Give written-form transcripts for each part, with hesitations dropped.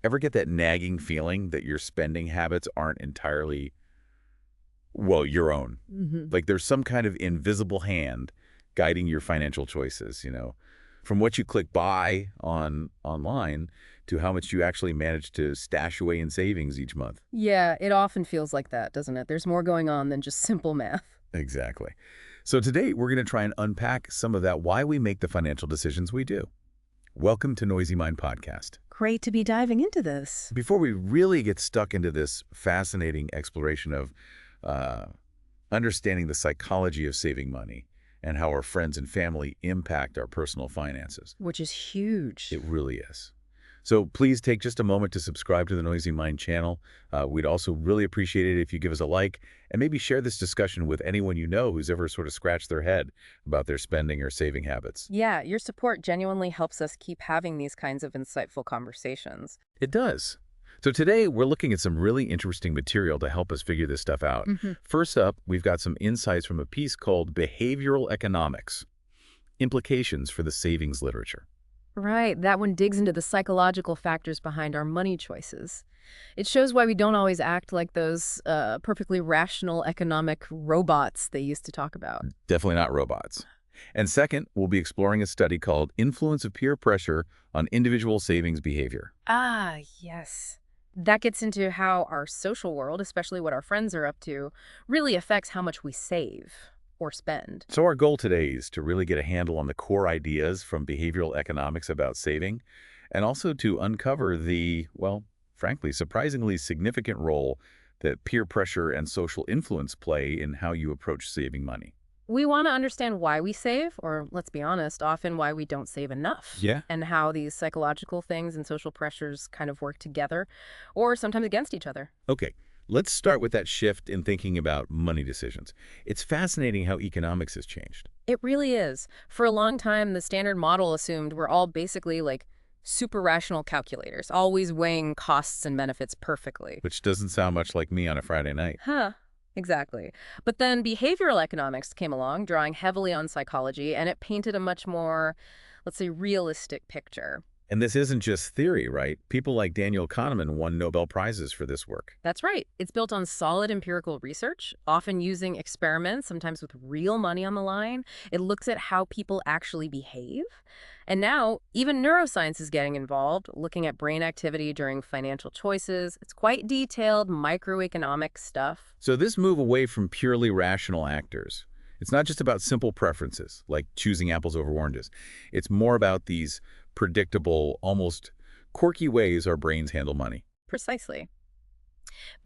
Ever get that nagging feeling that your spending habits aren't entirely, well, your own? Hmm. Like there's some kind of invisible hand guiding your financial choices, from what you click buy online to how much you actually manage to stash away in savings each month. Yeah, it often feels like that, doesn't it? There's more going on than just simple math. Exactly. So today we're going to try and unpack some of that, why we make the financial decisions we do. Welcome to Noisy Mind Podcast. Great to be diving into this. Before we really get stuck into this fascinating exploration of uh, understanding the psychology of saving money and how our friends and family impact our personal finances, Which is huge. it really is. So please take just a moment to subscribe to the Noisy Mind channel. We'd also really appreciate it if you give us a like and maybe share this discussion with anyone you know who's ever sort of scratched their head about their spending or saving habits. Yeah, your support genuinely helps us keep having these kinds of insightful conversations. It does. So today we're looking at some really interesting material to help us figure this stuff out. Hmm. First up, we've got some insights from a piece called Behavioral Economics: Implications for the Savings Literature. Right, that one digs into the psychological factors behind our money choices. It shows why we don't always act like those perfectly rational economic robots they used to talk about. Definitely not robots. And second, we'll be exploring a study called Influence of Peer Pressure on Individual Savings Behavior. Ah, yes. That gets into how our social world, especially what our friends are up to, really affects how much we save or spend. So our goal today is to really get a handle on the core ideas from behavioral economics about saving, and also to uncover the, well, frankly, surprisingly significant role that peer pressure and social influence play in how you approach saving money. We want to understand why we save, or let's be honest, often why we don't save enough, Yeah. and how these psychological things and social pressures kind of work together, or sometimes against each other. Okay, let's start with that shift in thinking about money decisions. It's fascinating how economics has changed, It really is. For a long time, the standard model assumed we're all basically like super rational calculators, always weighing costs and benefits perfectly. which doesn't sound much like me on a Friday night. Huh. Exactly. But then behavioral economics came along, drawing heavily on psychology, and it painted a much more, let's say, realistic picture. And this isn't just theory, right? People like Daniel Kahneman won Nobel Prizes for this work. That's right. It's built on solid empirical research, often using experiments, sometimes with real money on the line. It looks at how people actually behave. And now, even neuroscience is getting involved, looking at brain activity during financial choices. It's quite detailed, microeconomic stuff. So this move away from purely rational actors, it's not just about simple preferences, like choosing apples over oranges. It's more about these predictable, almost quirky ways our brains handle money. Precisely.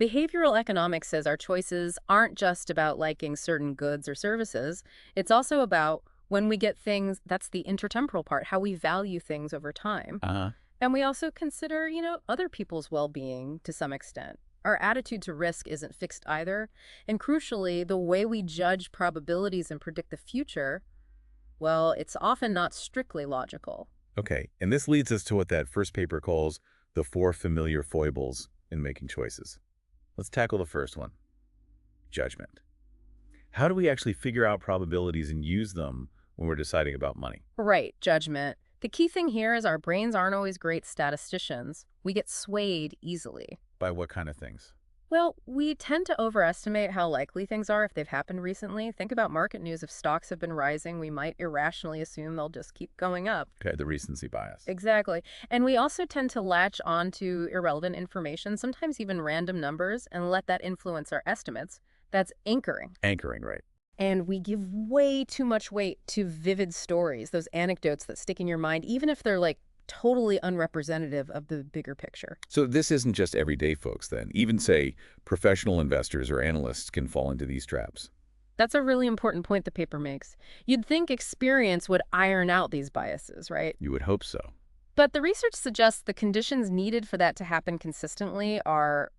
Behavioral economics says our choices aren't just about liking certain goods or services. It's also about when we get things, that's the intertemporal part, how we value things over time. Uh-huh. And we also consider, other people's well-being to some extent. Our attitude to risk isn't fixed either. And crucially, the way we judge probabilities and predict the future, well, it's often not strictly logical. Okay, and this leads us to what that first paper calls the four familiar foibles in making choices. Let's tackle the first one: judgment. How do we actually figure out probabilities and use them when we're deciding about money? Right, judgment. The key thing here is our brains aren't always great statisticians. We get swayed easily. By what kind of things? Well, we tend to overestimate how likely things are if they've happened recently. Think about market news. If stocks have been rising, we might irrationally assume they'll just keep going up. Okay, the recency bias. Exactly. And we also tend to latch on to irrelevant information, sometimes even random numbers, and let that influence our estimates. That's anchoring. Anchoring, right? And we give way too much weight to vivid stories, those anecdotes that stick in your mind, even if they're like totally unrepresentative of the bigger picture. So this isn't just everyday folks then. Even, say, professional investors or analysts can fall into these traps. That's a really important point the paper makes. You'd think experience would iron out these biases, right? You would hope so. But the research suggests the conditions needed for that to happen consistently are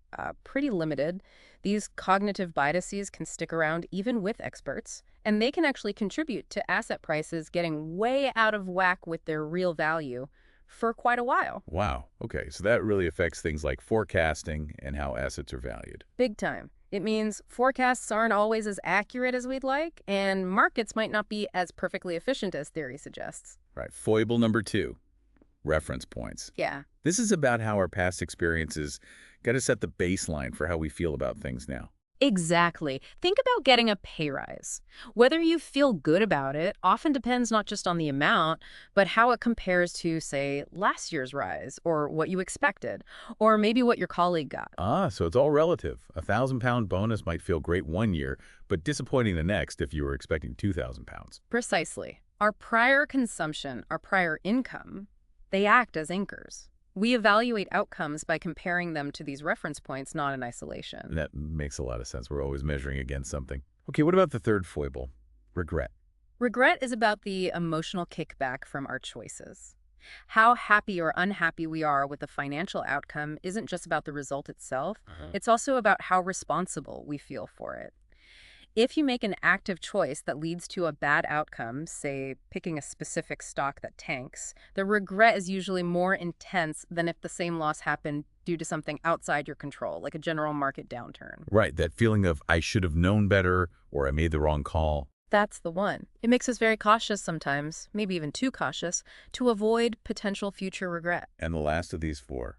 pretty limited. These cognitive biases can stick around even with experts, and they can actually contribute to asset prices getting way out of whack with their real value for quite a while. Wow. Okay, so that really affects things like forecasting and how assets are valued. Big time. It means forecasts aren't always as accurate as we'd like, and markets might not be as perfectly efficient as theory suggests. Right. Foible number two: Reference points. Yeah. This is about how our past experiences got to set the baseline for how we feel about things now. Exactly. Think about getting a pay rise. Whether you feel good about it often depends not just on the amount, but how it compares to, say, last year's rise, or what you expected, or maybe what your colleague got. Ah, so it's all relative. A £1,000 bonus might feel great one year, but disappointing the next if you were expecting £2,000. Precisely. Our prior consumption, our prior income, they act as anchors. We evaluate outcomes by comparing them to these reference points, not in isolation. That makes a lot of sense. We're always measuring against something. Okay, what about the third foible? Regret. Regret is about the emotional kickback from our choices. How happy or unhappy we are with the financial outcome isn't just about the result itself, it's also about how responsible we feel for it. If you make an active choice that leads to a bad outcome, say picking a specific stock that tanks, the regret is usually more intense than if the same loss happened due to something outside your control, like a general market downturn. Right, that feeling of I should have known better or I made the wrong call. That's the one. It makes us very cautious sometimes, maybe even too cautious, to avoid potential future regret. And the last of these four,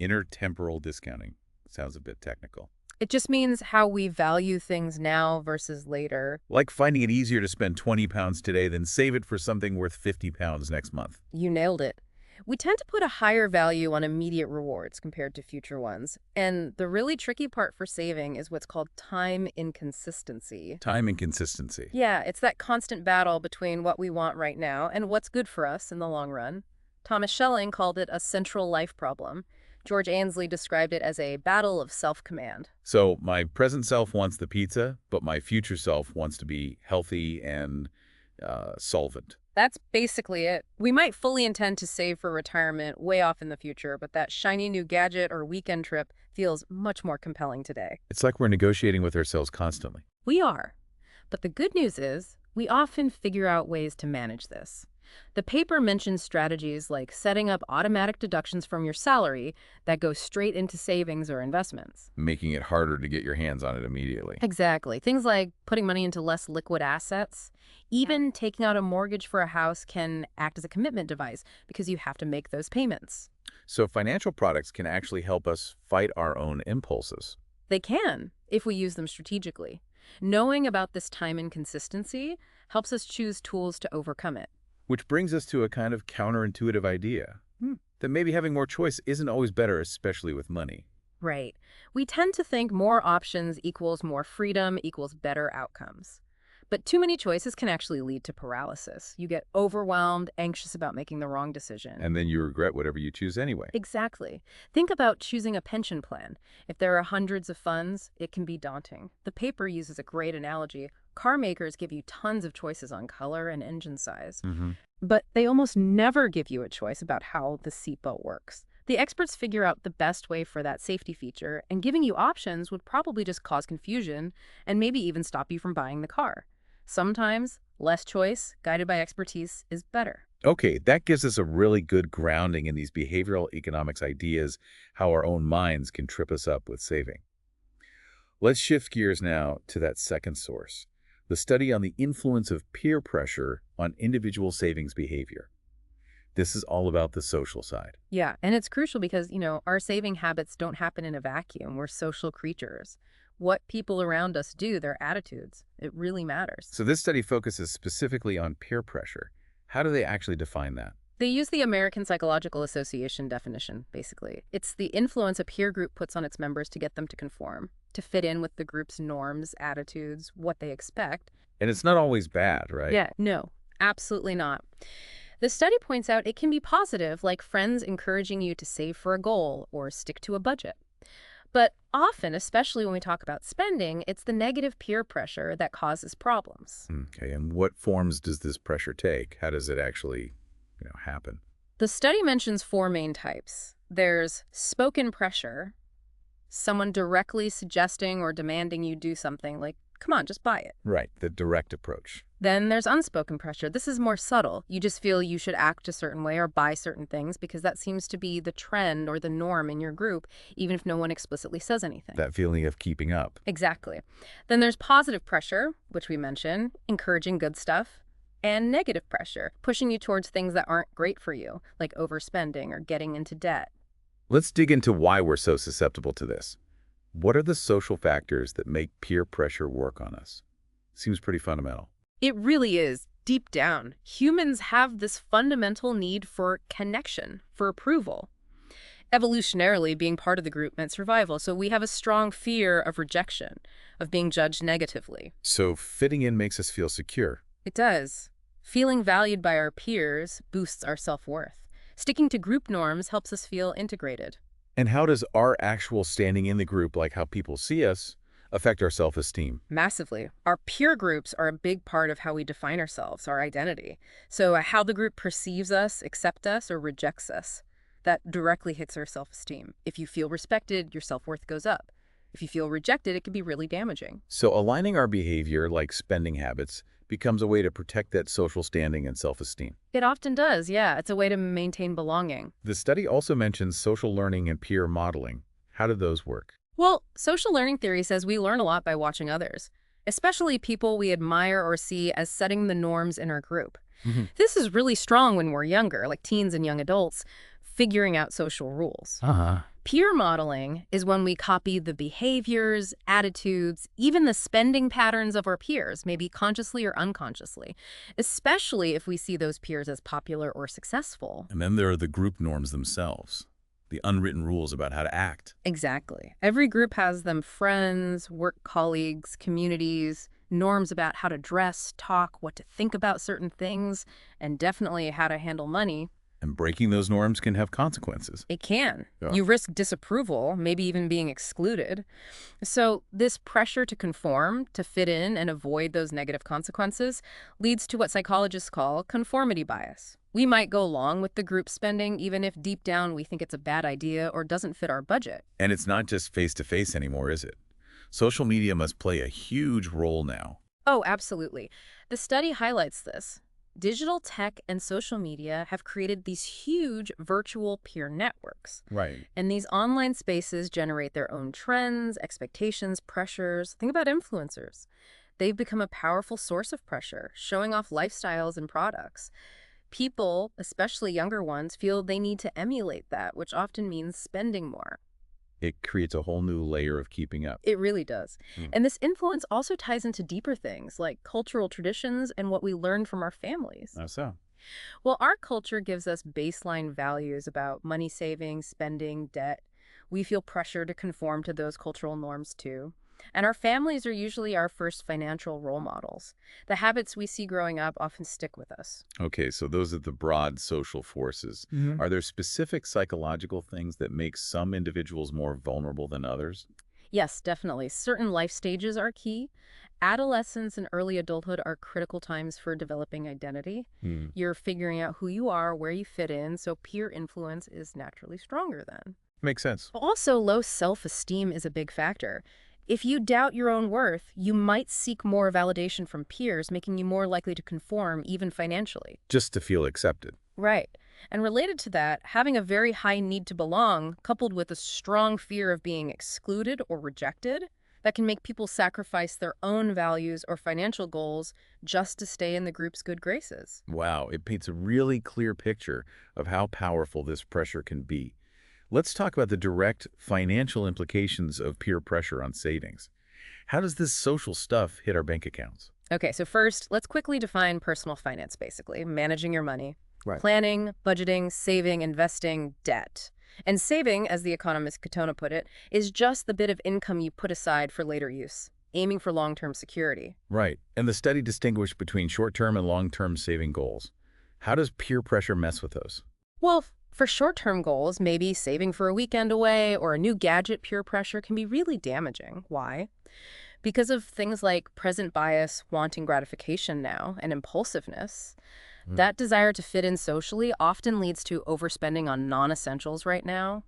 intertemporal discounting. Sounds a bit technical. It just means how we value things now versus later. Like finding it easier to spend £20 today than save it for something worth £50 next month. You nailed it. We tend to put a higher value on immediate rewards compared to future ones. And the really tricky part for saving is what's called time inconsistency. Time inconsistency. Yeah, it's that constant battle between what we want right now and what's good for us in the long run. Thomas Schelling called it a central life problem. George Ainsley described it as a battle of self-command. So my present self wants the pizza, but my future self wants to be healthy and solvent. That's basically it. We might fully intend to save for retirement way off in the future, but that shiny new gadget or weekend trip feels much more compelling today. It's like we're negotiating with ourselves constantly. We are. But the good news is, we often figure out ways to manage this. The paper mentions strategies like setting up automatic deductions from your salary that go straight into savings or investments. Making it harder to get your hands on it immediately. Exactly. Things like putting money into less liquid assets. Even taking out a mortgage for a house can act as a commitment device because you have to make those payments. So financial products can actually help us fight our own impulses. They can, if we use them strategically. Knowing about this time inconsistency helps us choose tools to overcome it. Which brings us to a kind of counterintuitive idea. That maybe having more choice isn't always better, especially with money. Right. We tend to think more options equals more freedom equals better outcomes. But too many choices can actually lead to paralysis. You get overwhelmed, anxious about making the wrong decision. And then you regret whatever you choose anyway. Exactly. Think about choosing a pension plan. If there are hundreds of funds, it can be daunting. The paper uses a great analogy. Car makers give you tons of choices on color and engine size. But they almost never give you a choice about how the seatbelt works. The experts figure out the best way for that safety feature, and giving you options would probably just cause confusion and maybe even stop you from buying the car. Sometimes, less choice, guided by expertise, is better. Okay, that gives us a really good grounding in these behavioral economics ideas, how our own minds can trip us up with saving. Let's shift gears now to that second source, the study on the influence of peer pressure on individual savings behavior. This is all about the social side. Yeah, and it's crucial because, our saving habits don't happen in a vacuum. We're social creatures. What people around us do, their attitudes, it really matters. So this study focuses specifically on peer pressure. How do they actually define that? They use the American Psychological Association definition, basically. It's the influence a peer group puts on its members to get them to conform, to fit in with the group's norms, attitudes, what they expect. And it's not always bad, right? Yeah, no, absolutely not. The study points out it can be positive, like friends encouraging you to save for a goal or stick to a budget. But often, especially when we talk about spending, it's the negative peer pressure that causes problems. Okay, and what forms does this pressure take? How does it actually, happen? The study mentions four main types. There's spoken pressure, someone directly suggesting or demanding you do something like, come on, just buy it. Right, the direct approach. Then there's unspoken pressure. This is more subtle. You just feel you should act a certain way or buy certain things because that seems to be the trend or the norm in your group, even if no one explicitly says anything. That feeling of keeping up. Exactly. Then there's positive pressure, which we mentioned, encouraging good stuff. and negative pressure, pushing you towards things that aren't great for you, like overspending or getting into debt. Let's dig into why we're so susceptible to this. What are the social factors that make peer pressure work on us? Seems pretty fundamental. It really is. Deep down, humans have this fundamental need for connection, for approval. Evolutionarily, being part of the group meant survival, so we have a strong fear of rejection, of being judged negatively. So fitting in makes us feel secure. It does. Feeling valued by our peers boosts our self-worth. Sticking to group norms helps us feel integrated. And how does our actual standing in the group, like how people see us, affect our self-esteem? Massively. Our peer groups are a big part of how we define ourselves, our identity. So how the group perceives us, accepts us, or rejects us, that directly hits our self-esteem. If you feel respected, your self-worth goes up. If you feel rejected, it can be really damaging. So aligning our behavior, like spending habits, becomes a way to protect that social standing and self-esteem. It often does, yeah. It's a way to maintain belonging. The study also mentions social learning and peer modeling. How do those work? Well, social learning theory says we learn a lot by watching others, especially people we admire or see as setting the norms in our group. Mhm. This is really strong when we're younger, like teens and young adults, figuring out social rules. Uh-huh. Peer modeling is when we copy the behaviors, attitudes, even the spending patterns of our peers, maybe consciously or unconsciously, especially if we see those peers as popular or successful. And then there are the group norms themselves, the unwritten rules about how to act. Exactly. Every group has them friends, work colleagues, communities, norms about how to dress, talk, what to think about certain things, and definitely how to handle money. And breaking those norms can have consequences. It can. Yeah. You risk disapproval, maybe even being excluded. So this pressure to conform, to fit in and avoid those negative consequences leads to what psychologists call conformity bias. We might go along with the group spending even if deep down we think it's a bad idea or doesn't fit our budget. And it's not just face-to-face anymore, is it? Social media must play a huge role now. Oh, absolutely. The study highlights this. Digital tech and social media have created these huge virtual peer networks. Right. And these online spaces generate their own trends, expectations, pressures. Think about influencers. They've become a powerful source of pressure, showing off lifestyles and products. People, especially younger ones, feel they need to emulate that, which often means spending more. It creates a whole new layer of keeping up. It really does. Hmm. And this influence also ties into deeper things like cultural traditions and what we learn from our families. How so? Well, our culture gives us baseline values about money saving, spending, debt. We feel pressure to conform to those cultural norms too. And our families are usually our first financial role models. The habits we see growing up often stick with us. Okay, so those are the broad social forces. Mhm. Are there specific psychological things that make some individuals more vulnerable than others? Yes, definitely. Certain life stages are key. Adolescence and early adulthood are critical times for developing identity. Hmm. You're figuring out who you are, where you fit in, so peer influence is naturally stronger then. Makes sense. Also, low self-esteem is a big factor. If you doubt your own worth, you might seek more validation from peers, making you more likely to conform, even financially. Just to feel accepted. Right. And related to that, having a very high need to belong, coupled with a strong fear of being excluded or rejected, that can make people sacrifice their own values or financial goals just to stay in the group's good graces. Wow, it paints a really clear picture of how powerful this pressure can be. Let's talk about the direct financial implications of peer pressure on savings. How does this social stuff hit our bank accounts? Okay, so first, let's quickly define personal finance, basically. Managing your money. Right. Planning, budgeting, saving, investing, debt. And saving, as the economist Katona put it, is just the bit of income you put aside for later use, aiming for long-term security. Right. And the study distinguished between short-term and long-term saving goals. How does peer pressure mess with those? Well, for short-term goals, maybe saving for a weekend away or a new gadget, peer pressure can be really damaging. Why? Because of things like present bias, wanting gratification now, and impulsiveness. That desire to fit in socially often leads to overspending on non-essentials right now.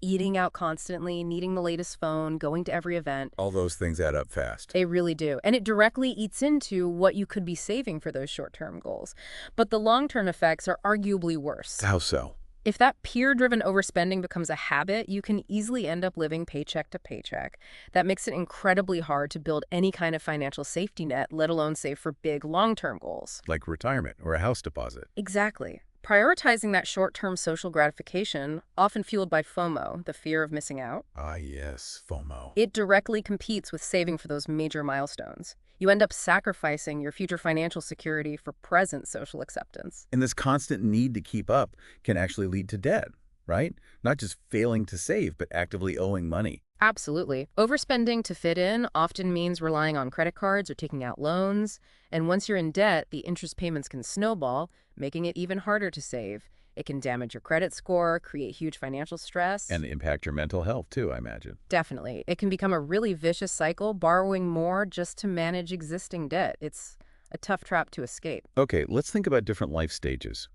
Eating out constantly, needing the latest phone, going to every event. All those things add up fast. They really do. And it directly eats into what you could be saving for those short-term goals. But the long-term effects are arguably worse. How so? If that peer-driven overspending becomes a habit, you can easily end up living paycheck to paycheck. That makes it incredibly hard to build any kind of financial safety net, let alone save for big long-term goals. Like retirement or a house deposit. Exactly. Prioritizing that short-term social gratification, often fueled by FOMO, the fear of missing out, Ah, yes, FOMO. it directly competes with saving for those major milestones. You end up sacrificing your future financial security for present social acceptance. And this constant need to keep up can actually lead to debt, right? Not just failing to save, but actively owing money. Absolutely. Overspending to fit in often means relying on credit cards or taking out loans. And once you're in debt, the interest payments can snowball, making it even harder to save. It can damage your credit score, create huge financial stress. And impact your mental health, too, I imagine. Definitely. It can become a really vicious cycle, borrowing more just to manage existing debt. It's a tough trap to escape. Okay, let's think about different life stages.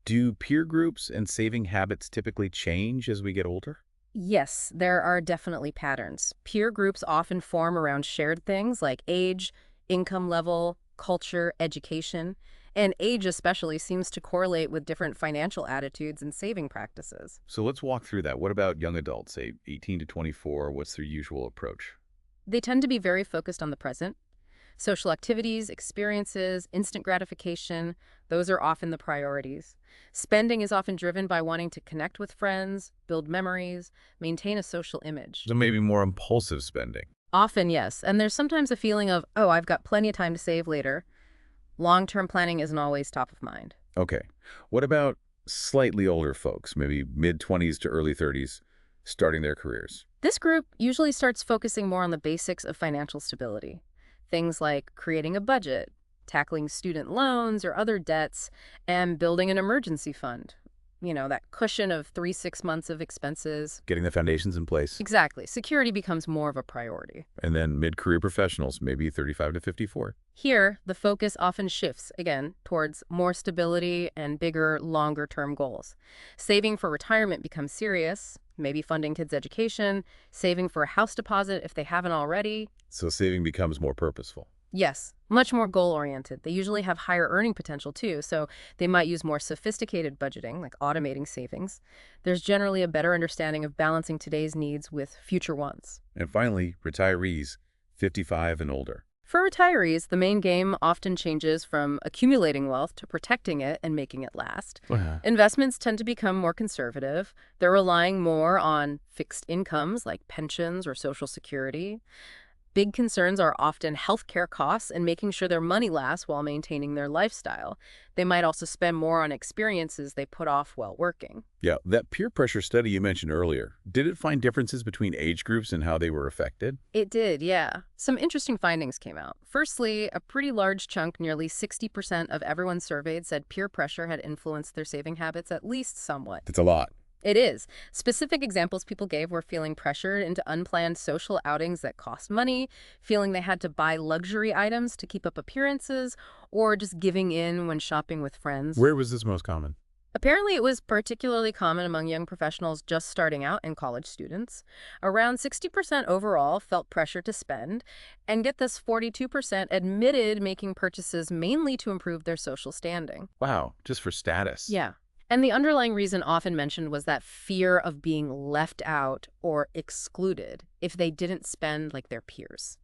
Do peer groups and saving habits typically change as we get older? Yes, there are definitely patterns. Peer groups often form around shared things like age, income level, culture, education, and age especially seems to correlate with different financial attitudes and saving practices. So let's walk through that. What about young adults, say 18 to 24? What's their usual approach? They tend to be very focused on the present. Social activities, experiences, instant gratification, those are often the priorities. Spending is often driven by wanting to connect with friends, build memories, maintain a social image. So maybe more impulsive spending. Often, yes, and there's sometimes a feeling of, oh, I've got plenty of time to save later. Long-term planning isn't always top of mind. Okay. What about slightly older folks, maybe mid-20s to early 30s, starting their careers? This group usually starts focusing more on the basics of financial stability. Things like creating a budget, tackling student loans or other debts, and building an emergency fund. That cushion of 3-6 months of expenses. Getting the foundations in place. Exactly. Security becomes more of a priority. And then mid-career professionals, maybe 35 to 54. Here, the focus often shifts, again, towards more stability and bigger, longer-term goals. Saving for retirement becomes serious, maybe funding kids' education, saving for a house deposit if they haven't already. So saving becomes more purposeful. Yes, much more goal-oriented. They usually have higher earning potential too, so they might use more sophisticated budgeting, like automating savings. There's generally a better understanding of balancing today's needs with future wants. And finally, retirees, 55 and older. For retirees, the main game often changes from accumulating wealth to protecting it and making it last. Investments tend to become more conservative. They're relying more on fixed incomes like pensions or Social Security. Big concerns are often healthcare costs and making sure their money lasts while maintaining their lifestyle. They might also spend more on experiences they put off while working. Yeah, that peer pressure study you mentioned earlier, did it find differences between age groups and how they were affected? It did, yeah. Some interesting findings came out. Firstly, a pretty large chunk, nearly 60% of everyone surveyed, said peer pressure had influenced their saving habits at least somewhat. That's a lot. It is. Specific examples people gave were feeling pressured into unplanned social outings that cost money, feeling they had to buy luxury items to keep up appearances, or just giving in when shopping with friends. Where was this most common? Apparently, it was particularly common among young professionals just starting out and college students. Around 60% overall felt pressure to spend, and get this, 42% admitted making purchases mainly to improve their social standing. Wow, just for status. Yeah. And the underlying reason often mentioned was that fear of being left out or excluded if they didn't spend like their peers.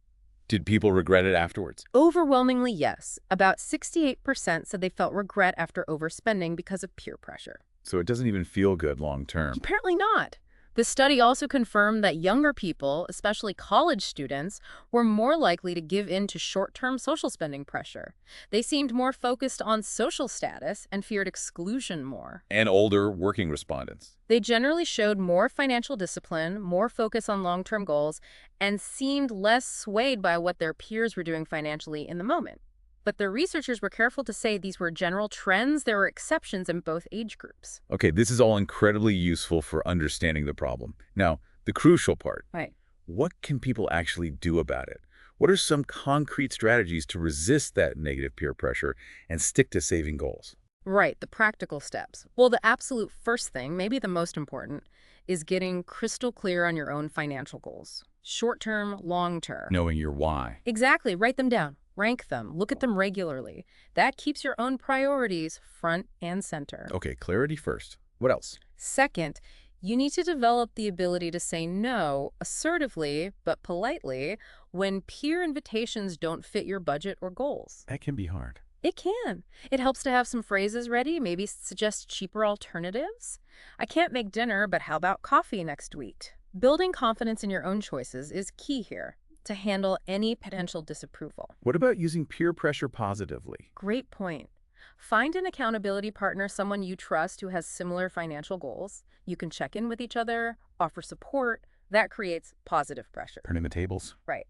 Did people regret it afterwards? Overwhelmingly, yes. About 68% said they felt regret after overspending because of peer pressure. So it doesn't even feel good long term. Apparently not. The study also confirmed that younger people, especially college students, were more likely to give in to short-term social spending pressure. They seemed more focused on social status and feared exclusion more. And older working respondents. They generally showed more financial discipline, more focus on long-term goals, and seemed less swayed by what their peers were doing financially in the moment. But the researchers were careful to say these were general trends. There were exceptions in both age groups. Okay, this is all incredibly useful for understanding the problem. Now, the crucial part. Right. What can people actually do about it? What are some concrete strategies to resist that negative peer pressure and stick to saving goals? Right, the practical steps. Well, the absolute first thing, maybe the most important, is getting crystal clear on your own financial goals. Short-term, long-term. Knowing your why. Exactly. Write them down. Rank them. Look at them regularly. That keeps your own priorities front and center. Okay, clarity first. What else? Second, you need to develop the ability to say no assertively but politely when peer invitations don't fit your budget or goals. That can be hard. It can. It helps to have some phrases ready, maybe suggest cheaper alternatives. I can't make dinner, but how about coffee next week? Building confidence in your own choices is key here to handle any potential disapproval. What about using peer pressure positively? Great point. Find an accountability partner, someone you trust who has similar financial goals. You can check in with each other, offer support. That creates positive pressure. Turning the tables? Right.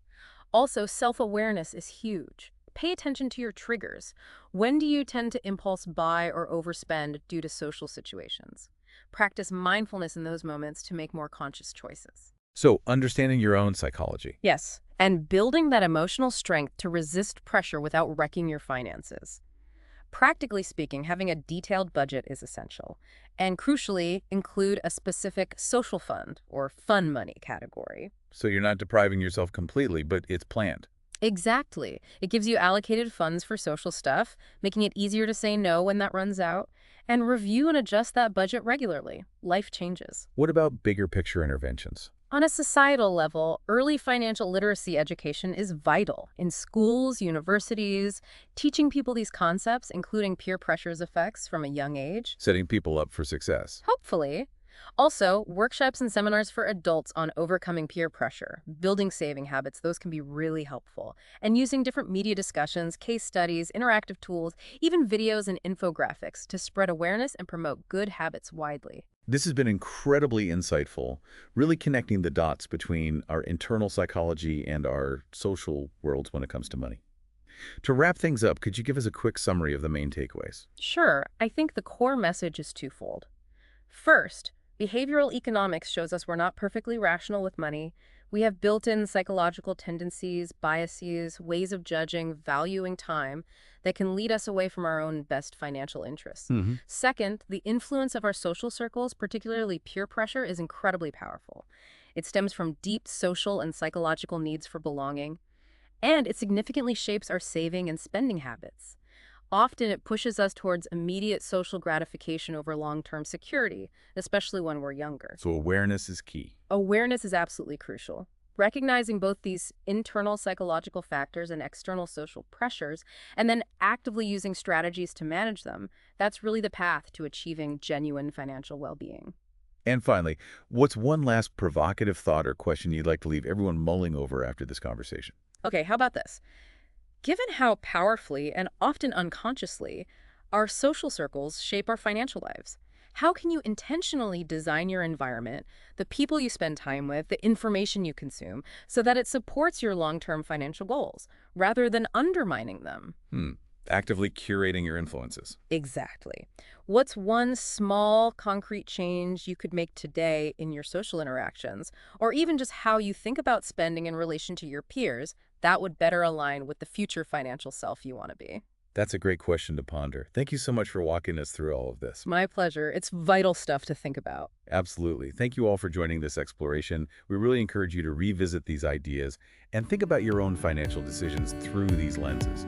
Also, self-awareness is huge. Pay attention to your triggers. When do you tend to impulse buy or overspend due to social situations? Practice mindfulness in those moments to make more conscious choices. So, understanding your own psychology. Yes, and building that emotional strength to resist pressure without wrecking your finances. Practically speaking, having a detailed budget is essential. And crucially, include a specific social fund or fun money category. So you're not depriving yourself completely, but it's planned. Exactly. It gives you allocated funds for social stuff, making it easier to say no when that runs out, and review and adjust that budget regularly. Life changes. What about bigger picture interventions? On a societal level, early financial literacy education is vital in schools, universities, teaching people these concepts, including peer pressure's effects from a young age. Setting people up for success. Hopefully. Also, workshops and seminars for adults on overcoming peer pressure, building saving habits, those can be really helpful. And using different media discussions, case studies, interactive tools, even videos and infographics to spread awareness and promote good habits widely. This has been incredibly insightful, really connecting the dots between our internal psychology and our social worlds when it comes to money. To wrap things up, could you give us a quick summary of the main takeaways? Sure, I think the core message is twofold. First, behavioral economics shows us we're not perfectly rational with money. We have built-in psychological tendencies, biases, ways of judging, valuing time that can lead us away from our own best financial interests. Hmm. Second, the influence of our social circles, particularly peer pressure, is incredibly powerful. It stems from deep social and psychological needs for belonging, and it significantly shapes our saving and spending habits. Often it pushes us towards immediate social gratification over long-term security, especially when we're younger. So awareness is key. Awareness is absolutely crucial. Recognizing both these internal psychological factors and external social pressures, and then actively using strategies to manage them, that's really the path to achieving genuine financial well-being. And finally, what's one last provocative thought or question you'd like to leave everyone mulling over after this conversation? Okay, how about this? Given how powerfully and often unconsciously our social circles shape our financial lives, how can you intentionally design your environment, the people you spend time with, the information you consume, so that it supports your long-term financial goals, rather than undermining them? Actively curating your influences. Exactly. What's one small, concrete change you could make today in your social interactions, or even just how you think about spending in relation to your peers, that would better align with the future financial self you want to be? That's a great question to ponder. Thank you so much for walking us through all of this. My pleasure. It's vital stuff to think about. Absolutely. Thank you all for joining this exploration. We really encourage you to revisit these ideas and think about your own financial decisions through these lenses.